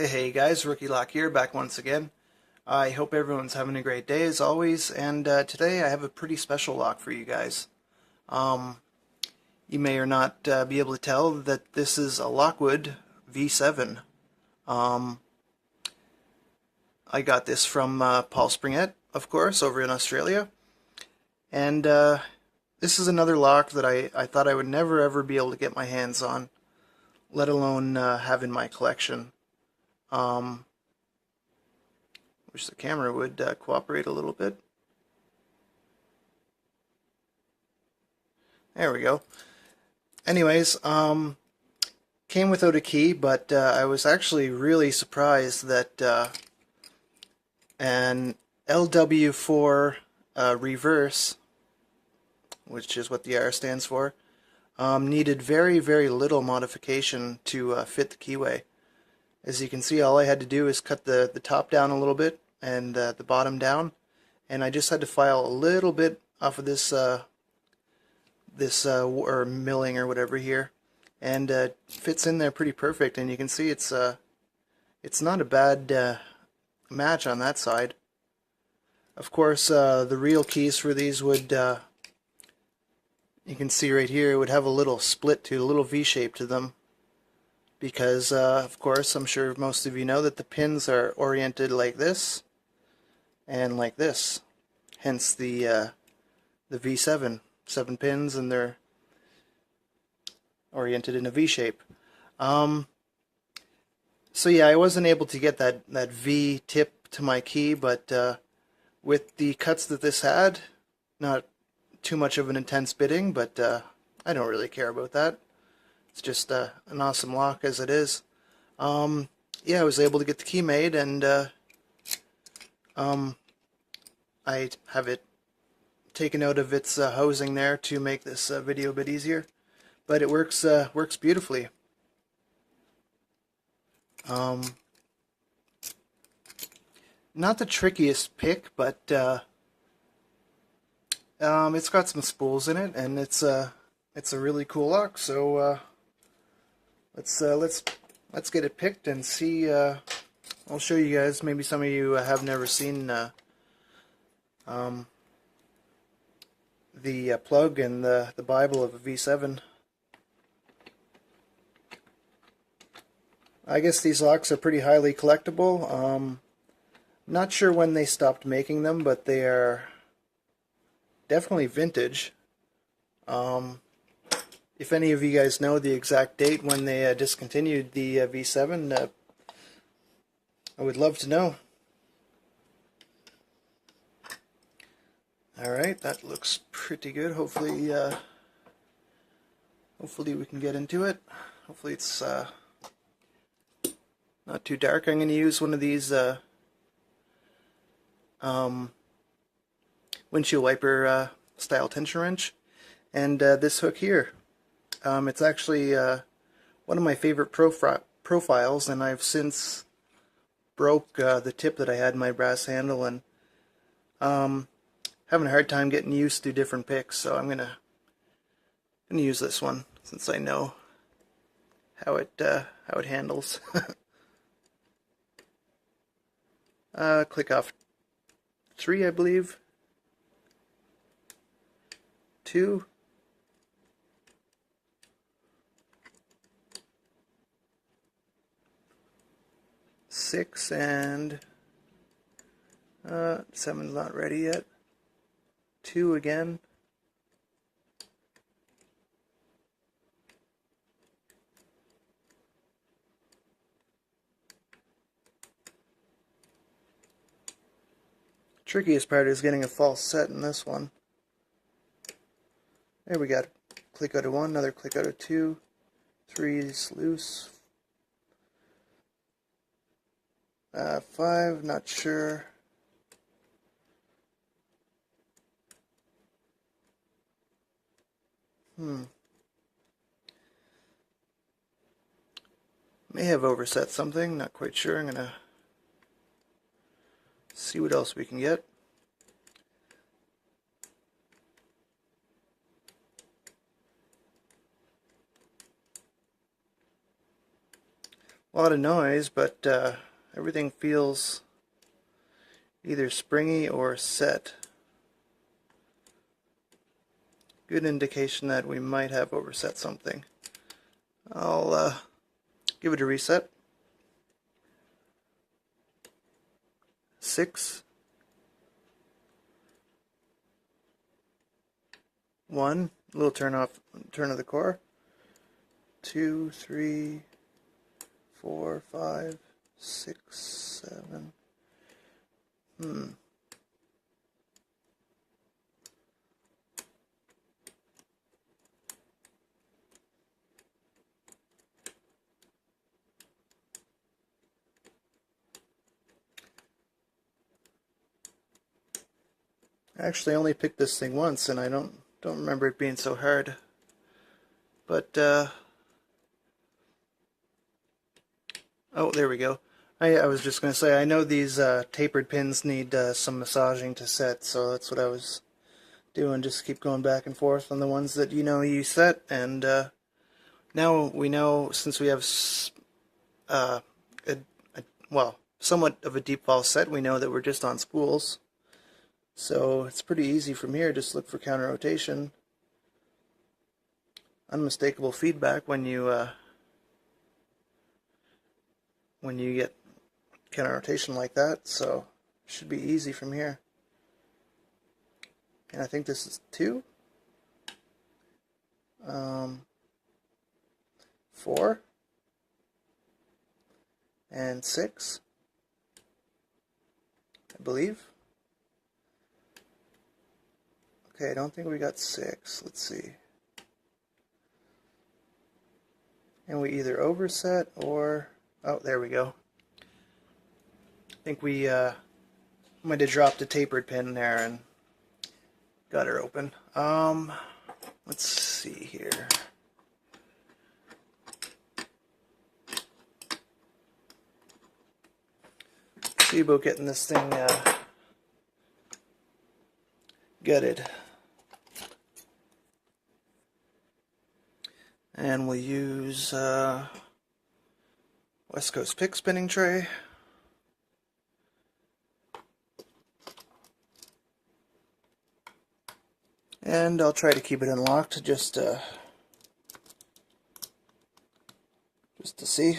Hey guys, Rookie Lock here, back once again. I hope everyone's having a great day as always, and today I have a pretty special lock for you guys. Um, you may or not be able to tell that this is a Lockwood V7. Um, I got this from Paul Springett, of course, over in Australia, and this is another lock that I thought I would never ever be able to get my hands on, let alone have in my collection. Um, Wish the camera would cooperate a little bit. There we go. Anyways, came without a key, but I was actually really surprised that an LW4 reverse, which is what the R stands for, needed very, very little modification to fit the keyway. As you can see, all I had to do is cut the top down a little bit and the bottom down, and I just had to file a little bit off of this or milling or whatever here, and fits in there pretty perfect. And you can see it's not a bad match on that side. Of course, the real keys for these would you can see right here, it would have a little split to a little V shape to them, because of course I'm sure most of you know that the pins are oriented like this and like this, hence the V7, 7 pins, and they're oriented in a V shape. So yeah, I wasn't able to get that V tip to my key, but with the cuts that this had, not too much of an intense bitting, but I don't really care about that. It's just an awesome lock as it is. Yeah, I was able to get the key made, and I have it taken out of its housing there to make this video a bit easier. But it works beautifully. Not the trickiest pick, but it's got some spools in it, and it's a really cool lock. So let's get it picked and see. I'll show you guys. Maybe some of you have never seen the plug and the Bible of a V7. I guess these locks are pretty highly collectible. Not sure when they stopped making them, but they are definitely vintage. If any of you guys know the exact date when they discontinued the V7, I would love to know. Alright, that looks pretty good. Hopefully we can get into it. Hopefully it's not too dark. I'm going to use one of these windshield wiper style tension wrench, and this hook here. It's actually one of my favorite profiles, and I've since broke the tip that I had in my brass handle, and having a hard time getting used to different picks, so I'm gonna use this one since I know how it handles. Click off 3, I believe. 2. 6, and 7's not ready yet. 2 again. Trickiest part is getting a false set in this one. There we got click out of 1, another click out of 2, 3 is loose. 5, not sure. May have overset something, not quite sure. I'm gonna see what else we can get. lot of noise, but everything feels either springy or set. Good indication that we might have overset something. I'll give it a reset. 6, 1, little turn of the core. 2, 3, 4, 5, 6, 7. I actually only picked this thing once, and I don't remember it being so hard. But oh, there we go. I was just going to say, I know these tapered pins need some massaging to set, so that's what I was doing. Just keep going back and forth on the ones that you set, and now we know, since we have well, somewhat of a deep fall set, we know that we're just on spools. So it's pretty easy from here. Just look for counter rotation. Unmistakable feedback when you get counter rotation like that. So it should be easy from here. And I think this is 2, 4, and 6, I believe. Okay, I don't think we got 6. Let's see. And we either overset or... oh, there we go. I think we might have dropped a tapered pin there and got her open. Let's see here. See about getting this thing gutted. And we'll use West Coast pick spinning tray. And I'll try to keep it unlocked just to see.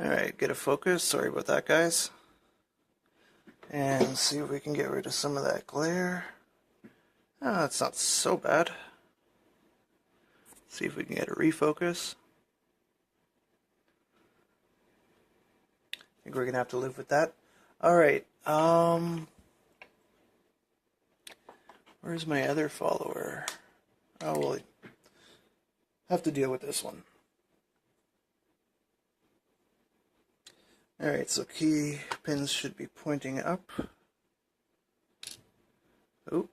Alright, get a focus. Sorry about that, guys. And see if we can get rid of some of that glare. Oh, it's not so bad. See if we can get a refocus. I think we're gonna have to live with that. Alright, where's my other follower? Oh, we'll have to deal with this one. Alright, so key pins should be pointing up. Oh.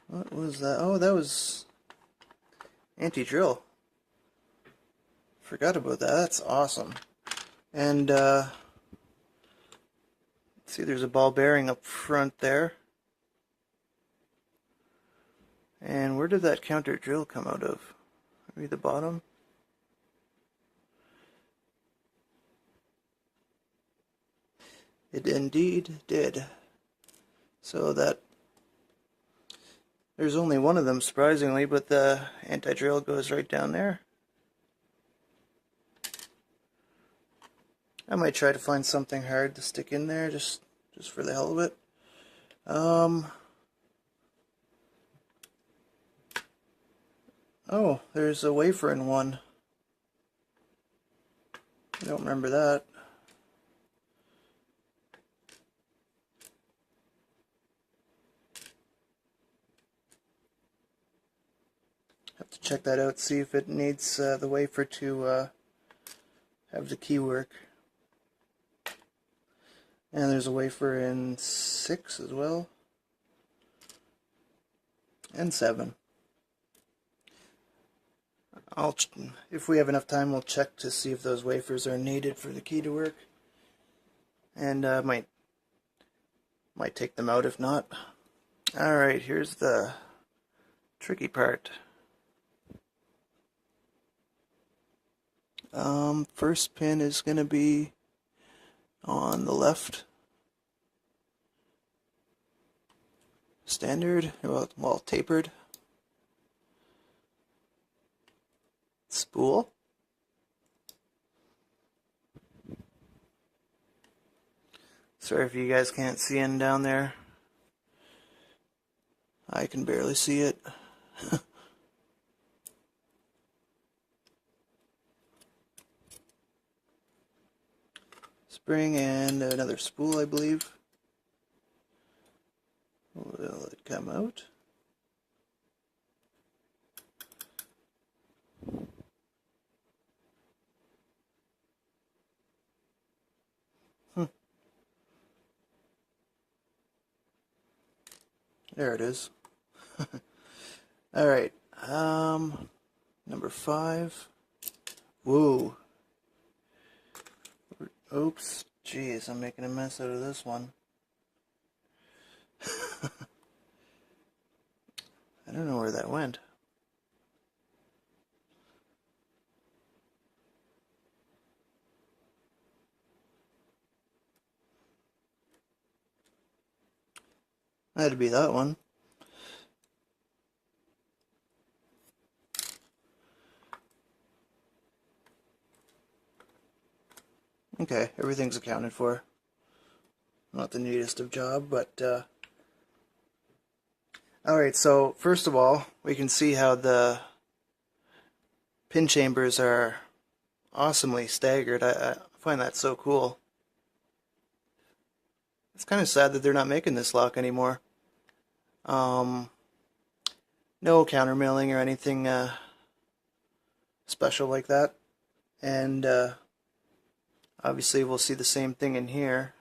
What was that? Oh, that was anti-drill. Forgot about that. That's awesome. And see, there's a ball bearing up front there. And where did that counter drill come out of? Maybe the bottom? It indeed did. So that there's only one of them, surprisingly, but the anti-drill goes right down there. I might try to find something hard to stick in there, just for the hell of it. Oh, there's a wafer in one. I don't remember that. Have to check that out, see if it needs the wafer to have the key work. And there's a wafer in 6 as well. And 7. If we have enough time, we'll check to see if those wafers are needed for the key to work, and might take them out if not. All right, here's the tricky part. First pin is going to be on the left standard, well tapered spool. Sorry if you guys can't see in down there. I can barely see it. Spring and another spool, I believe. Will it come out? There it is. Alright, number 5. Whoa. Oops, jeez, I'm making a mess out of this one. I don't know where that went. That had to be that one. Okay, everything's accounted for. Not the neatest of job, but alright, so first of all, we can see how the pin chambers are awesomely staggered. I find that so cool. It's kind of sad that they're not making this lock anymore. No countermilling or anything special like that. And obviously we'll see the same thing in here.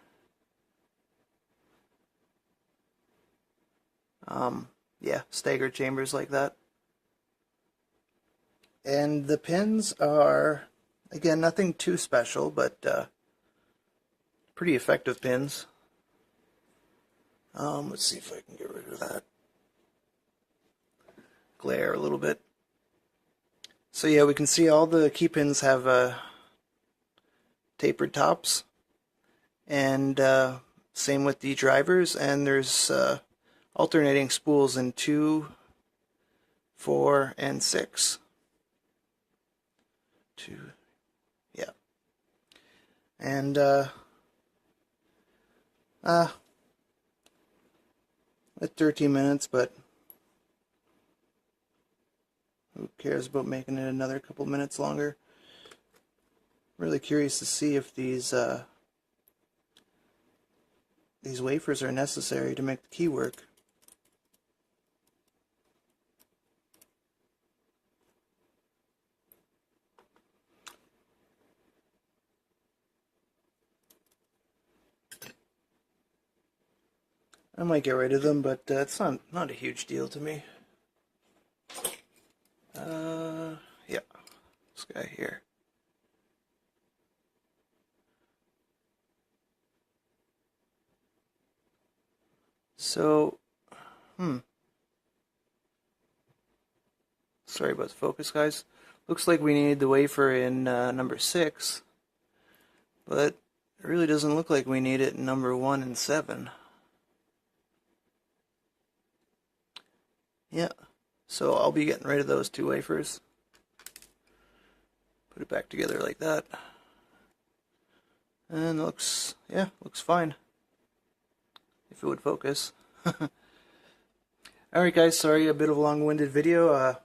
Yeah, staggered chambers like that. And the pins are, again, nothing too special, but pretty effective pins. Let's see if I can get rid of that glare a little bit. So yeah, we can see all the key pins have tapered tops, and same with the drivers, and there's alternating spools in 2, 4, and 6. 2, yeah. And at 13 minutes, but who cares about making it another couple minutes longer? Really curious to see if these wafers are necessary to make the key work. I might get rid of them, but it's not a huge deal to me. Yeah, this guy here. So, sorry about the focus, guys. Looks like we need the wafer in number 6, but it really doesn't look like we need it in number 1 and 7. Yeah, so I'll be getting rid of those 2 wafers. Put it back together like that. And looks fine. If it would focus. Alright guys, sorry, a bit of a long-winded video.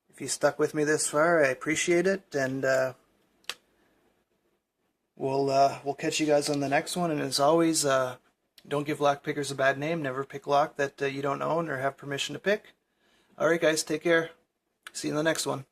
If you stuck with me this far, I appreciate it, and we'll catch you guys on the next one. And as always, don't give lock pickers a bad name. Never pick lock that you don't own or have permission to pick. Alright guys, take care. See you in the next one.